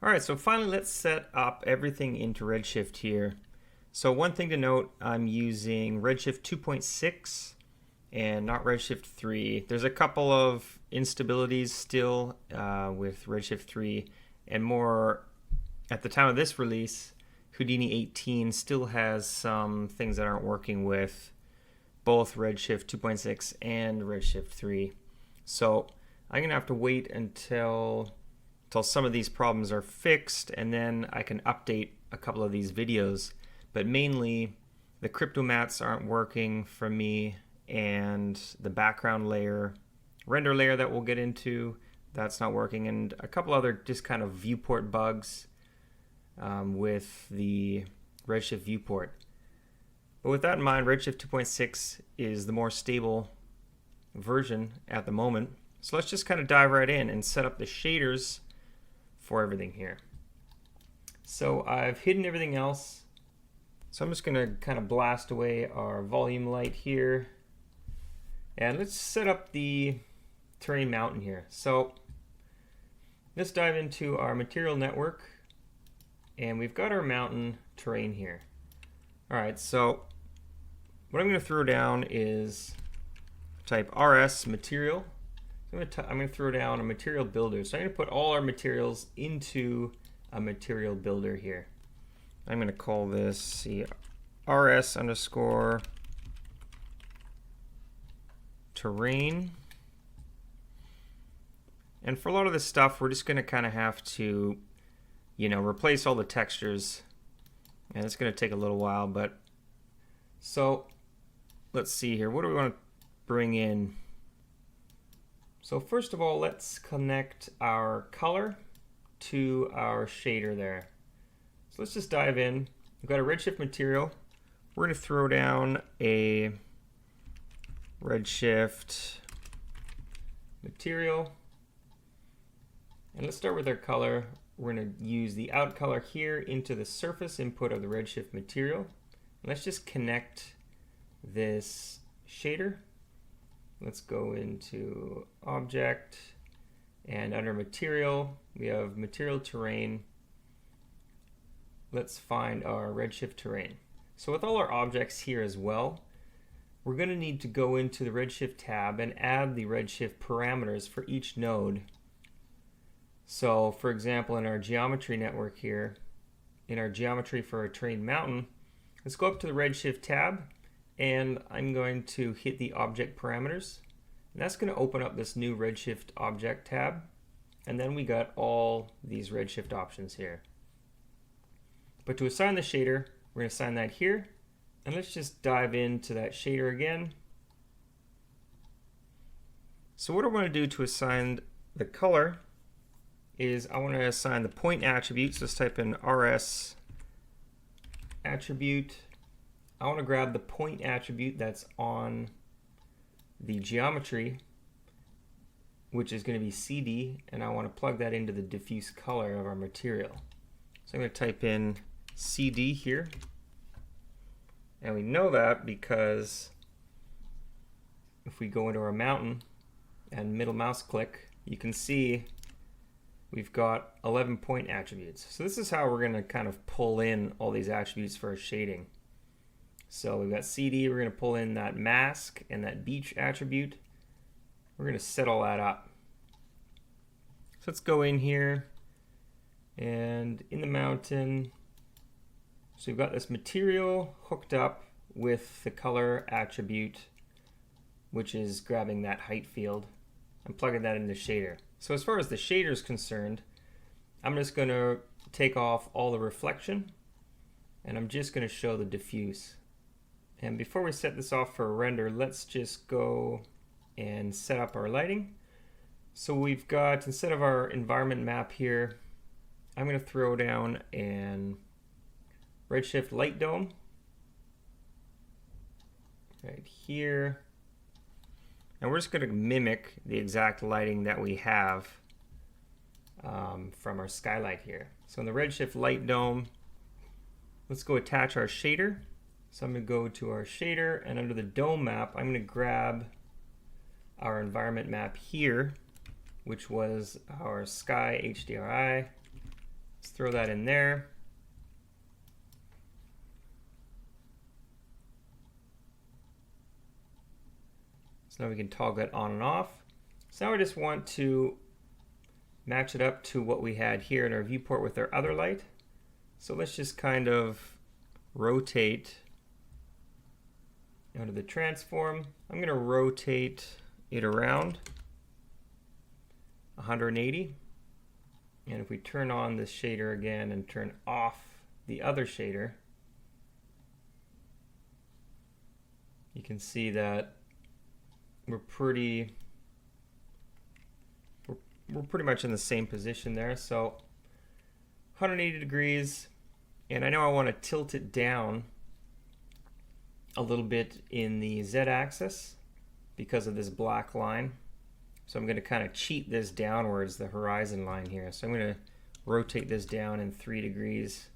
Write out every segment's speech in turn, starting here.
Alright, so finally let's set up everything into Redshift here. So one thing to note, I'm using Redshift 2.6 and not Redshift 3. There's a couple of instabilities still with Redshift 3, and more at the time of this release, Houdini 18 still has some things that aren't working with both Redshift 2.6 and Redshift 3. So I'm gonna have to wait until some of these problems are fixed, and then I can update a couple of these videos. But mainly the crypto mats aren't working for me, and the background layer, render layer that we'll get into, that's not working, and a couple other just kind of viewport bugs with the Redshift viewport. But with that in mind, Redshift 2.6 is the more stable version at the moment. So let's just kind of dive right in and set up the shaders for everything here. So I've hidden everything else. So I'm just going to kind of blast away our volume light here. And let's set up the terrain mountain here. So let's dive into our material network. And we've got our mountain terrain here. Alright, so what I'm going to throw down is type RS material. I'm going to throw down a material builder. So I'm going to put all our materials into a material builder here. I'm going to call this RS underscore terrain. And for a lot of this stuff, we're just going to kind of have to, replace all the textures. And it's going to take a little while, but so let's see here. What do we want to bring in? So first of all, let's connect our color to our shader there. So let's just dive in. We've got a Redshift material. We're going to throw down a Redshift material. And let's start with our color. We're going to use the out color here into the surface input of the Redshift material. And let's just connect this shader. Let's go into object, and under material we have material terrain. Let's find our Redshift terrain. So with all our objects here as well, we're going to need to go into the Redshift tab and add the Redshift parameters for each node. So for example, in our geometry network here, in our geometry for our terrain mountain, let's go up to the Redshift tab, and I'm going to hit the object parameters, and that's going to open up this new Redshift object tab, and then we got all these Redshift options here. But to assign the shader, we're going to assign that here, and let's just dive into that shader again. So what I want to do to assign the color is I want to assign the point attribute. So let's type in RS attribute. I want to grab the point attribute that's on the geometry, which is going to be CD, and I want to plug that into the diffuse color of our material. So I'm going to type in CD here, and we know that because if we go into our mountain and middle mouse click, you can see we've got 11 point attributes. So this is how we're going to kind of pull in all these attributes for our shading. So we've got CD, we're going to pull in that mask and that beach attribute. We're going to set all that up. So let's go in here, and in the mountain, so we've got this material hooked up with the color attribute, which is grabbing that height field. I'm plugging that into the shader. So as far as the shader is concerned, I'm just going to take off all the reflection, and I'm just going to show the diffuse. And before we set this off for a render, let's just go and set up our lighting. So we've got, instead of our environment map here, I'm going to throw down an Redshift light dome right here. And we're just going to mimic the exact lighting that we have from our skylight here. So in the Redshift light dome, let's go attach our shader. So I'm going to go to our shader, and under the dome map, I'm going to grab our environment map here, which was our sky HDRI. Let's throw that in there. So now we can toggle it on and off. So now we just want to match it up to what we had here in our viewport with our other light. So let's just kind of rotate out of the transform. I'm going to rotate it around 180. And if we turn on this shader again and turn off the other shader, you can see that we're pretty much in the same position there. So 180 degrees, and I know I want to tilt it down a little bit in the z-axis because of this black line. So I'm going to kind of cheat this downwards, the horizon line here. So I'm going to rotate this down in 3 degrees.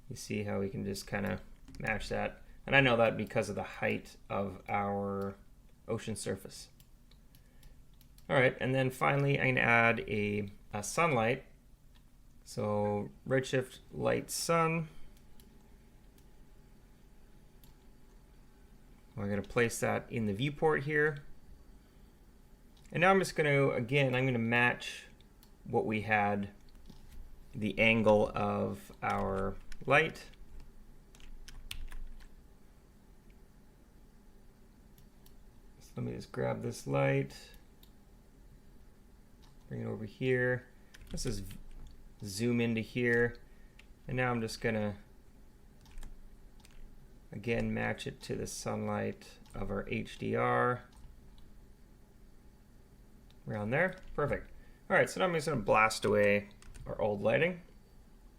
You see how we can just kind of match that. And I know that because of the height of our ocean surface. All right, and then finally I'm going to add a sunlight. So redshift light sun. I'm going to place that in the viewport here. And now I'm just going to, again, I'm going to match what we had, the angle of our light. So let me just grab this light, bring it over here. Let's just zoom into here. And now I'm just going to, again, match it to the sunlight of our HDR. Around there, perfect. All right, so now I'm just gonna blast away our old lighting.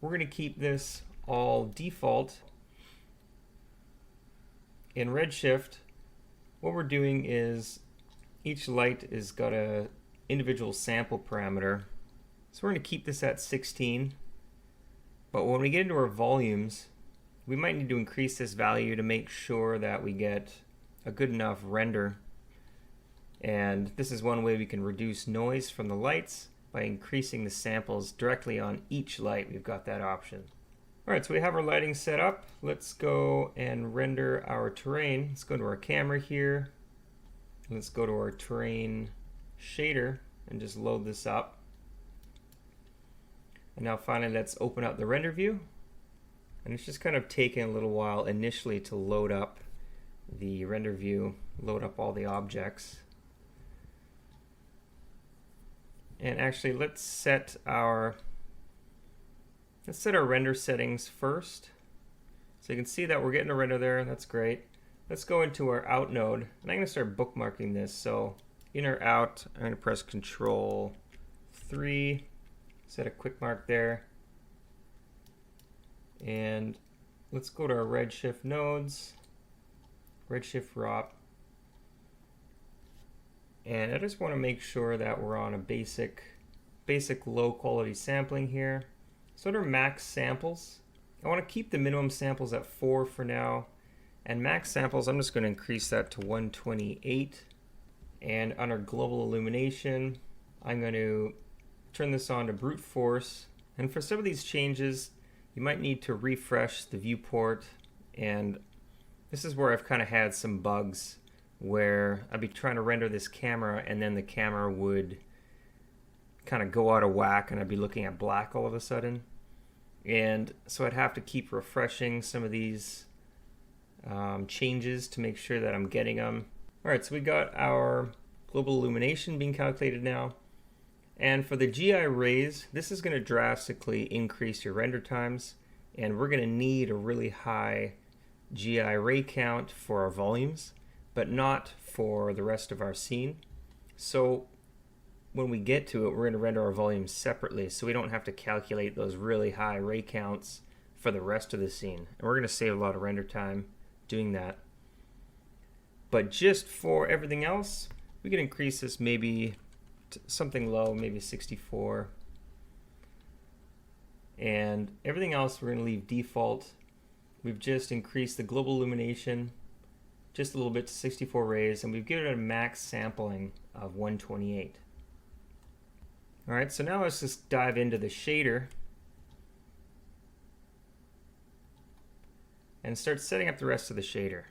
We're gonna keep this all default. In Redshift, what we're doing is each light is got a individual sample parameter. So we're gonna keep this at 16. But when we get into our volumes, we might need to increase this value to make sure that we get a good enough render. And this is one way we can reduce noise from the lights by increasing the samples directly on each light. We've got that option. All right, so we have our lighting set up. Let's go and render our terrain. Let's go to our camera here. Let's go to our terrain shader and just load this up. And now finally, let's open up the render view. And it's just kind of taking a little while initially to load up the render view, load up all the objects. And actually, let's set our render settings first. So you can see that we're getting a render there. That's great. Let's go into our out node, and I'm going to start bookmarking this. So in or out, I'm going to press Control 3, set a quick mark there, and let's go to our Redshift nodes, Redshift ROP. And I just want to make sure that we're on a basic low quality sampling here. So under max samples, I want to keep the minimum samples at 4 for now. And max samples, I'm just going to increase that to 128. And under global illumination, I'm going to turn this on to brute force. And for some of these changes, you might need to refresh the viewport. And this is where I've kind of had some bugs, where I'd be trying to render this camera and then the camera would kind of go out of whack and I'd be looking at black all of a sudden. And so I'd have to keep refreshing some of these changes to make sure that I'm getting them. All right, so we got our global illumination being calculated now. And for the GI rays, this is going to drastically increase your render times, and we're going to need a really high GI ray count for our volumes, but not for the rest of our scene. So when we get to it, we're going to render our volumes separately so we don't have to calculate those really high ray counts for the rest of the scene. And we're going to save a lot of render time doing that. But just for everything else, we can increase this maybe to something low, maybe 64. And everything else we're going to leave default. We've just increased the global illumination just a little bit to 64 rays, and we've given it a max sampling of 128. All right, so now let's just dive into the shader. and start setting up the rest of the shader.